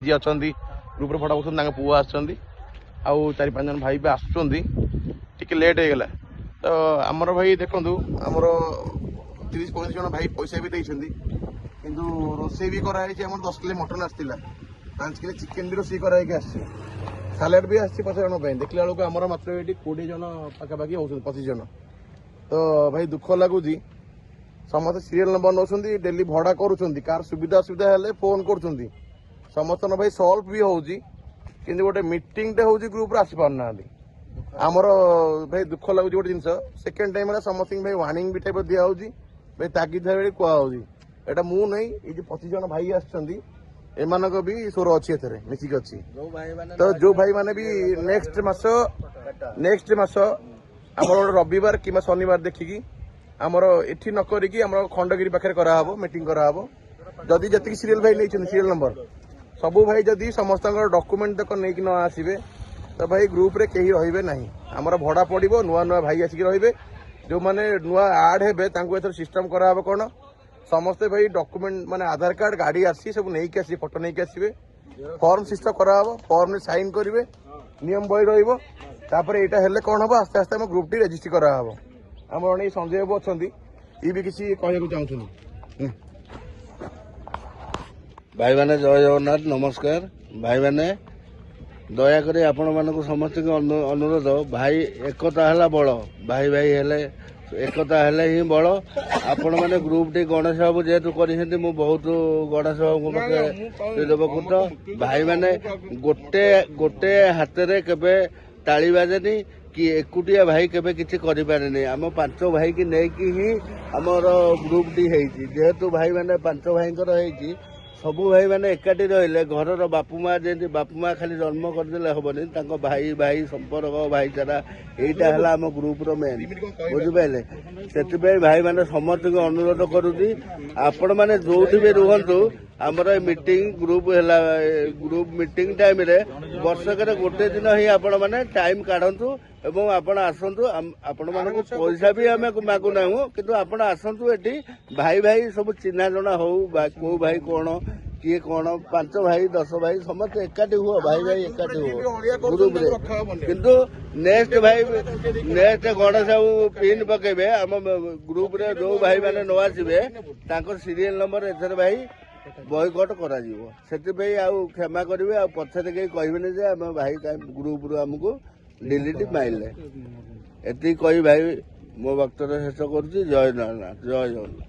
जी अच्छा ग्रुप फटा पकाउछन पुआ आसुच्चंदी आउ 4-5 जन भाई भी आसुच्चंदी टिके लेट हो गला तो आमर भाई देखंतु आमर 30-35 जन भाई पैसा भी देइछंदी किंतु रोसे भी कराई छै हमर 10 किलो मटन आस्तिला 5 किलो चिकन भी रोसे कराई के आछि सालाड भी आछि 50 जन पे देखला लोक हमर मात्र एटी 20 जन पाका पाकी होउछन 25 जन तो भाई दुख लागुजी समस्त सीरियल नंबर नौछंदी डेली भड़ा करूछंदी कार सुविधा असुविधा हेले फोन करूछंदी समस्त भाई सल्व भी होउजी किंतु गोटे मीटिंग टे होउजी ग्रुप रे आसी पारना आमर भाई दुख लगुच गोटे जिनस सेकेंड टाइम समस्त भाई वार्निंग भी टाइप दिया होउजी भाई तागिद भाई कह होउजी एटा मु नहीं ये जो 25 जन भाई आछंदी एमानक भी स्वर अच्छी एथरे मिसिक अच्छी तो जो भाई माने भी नेक्स्ट मास आमर रविवार कि शनिवार देखिकी आमर एठी न करिकी आमर खंडगिरी पाखे कराहबो मीटिंग कराहबो जदि जति सीरियल भाई नहीं सीरियल नंबर सबू भाई जदि समस्त डॉक्यूमेंट तक नहीं न आसबे तो भाई ग्रुप रे कहीं रहिबे नहीं आमर भड़ा पड़ो नुआ नुआ भाई आसिक रहिबे जो माने नुआ आड हेबे तांको एथर सिस्टम कराहबो कोन समस्ते भाई डॉक्यूमेंट माने आधार कार्ड गाड़ी आसी सब नहीं के आसी फोटो नहीं के आसीबे फॉर्म सिस्टम कराहबो फॉर्म में साइन करिवे नियम बही रहिबो तापर एटा हेले कोन हबो आस्ते आस्ते हम ग्रुप टी रजिस्टर कराहबो आमर अने संजय बाबू अछंदी ई भी किसी कहया को चाहछन भाई मैंने जय जगन्नाथ नमस्कार भाई मैंने दयाकोरी आपण मानक समस्त अनुरोध भाई एकता है बड़ भाई भाई हेले एकता हेले ही बड़ आपण मैंने ग्रुप टी गणेश बाबू जेहेतु कर बहुत गणेश बाबू पाखे देवकृत भाई मैंने गोटे गोटे हाथ में केवे ताली बाजेनी कि एकुटिया भाई केवे किसी करें आम 5 भाई की लेकिन ही आमर ग्रुप टी जेहेतु भाई मैंने 5 भाई सबू भाई मैंने एकाठी रहिले घर बापू माँ जमी बापू माँ खाली जन्म करदे हेनी भाई भाई संपर्क भाईचारा यहीटा है आम ग्रुप मेन बुझिपारे से भाई मैंने समस्त अनुरोध करुँगी आपण मैंने जो भी रुहतु आमर meeting group group meeting time रे वर्षक गोटे दिन ही आपण मैंने टाइम काढ़तु एवं आपण आसतु आपण मानक पैसा भी आम मागुना किंतु आपण आसतु एटी भाई भाई सब चिन्हा जना हो को भाई कौन किए कौन 5 भाई 10 भाई समस्त एकाठी हुआ भाई भाई एकाठी हुआ ग्रुप रे किंतु नेक्स्ट भाई नेक्स्ट गणेश बाबू पिन पकेबे आम ग्रुप रे जो भाई मैंने न आसबे तांकर सीरियल नंबर एथर भाई बॉयकट करा जीवो सेति आउ क्षमा करिवे आ पछरे के कहबेनी जे हम भाई ग्रुप रो हमको डिलीट माइले एति कहि भाई मो वक्तव्य शेष करुछि जय जगन्नाथ जय जगन्नाथ।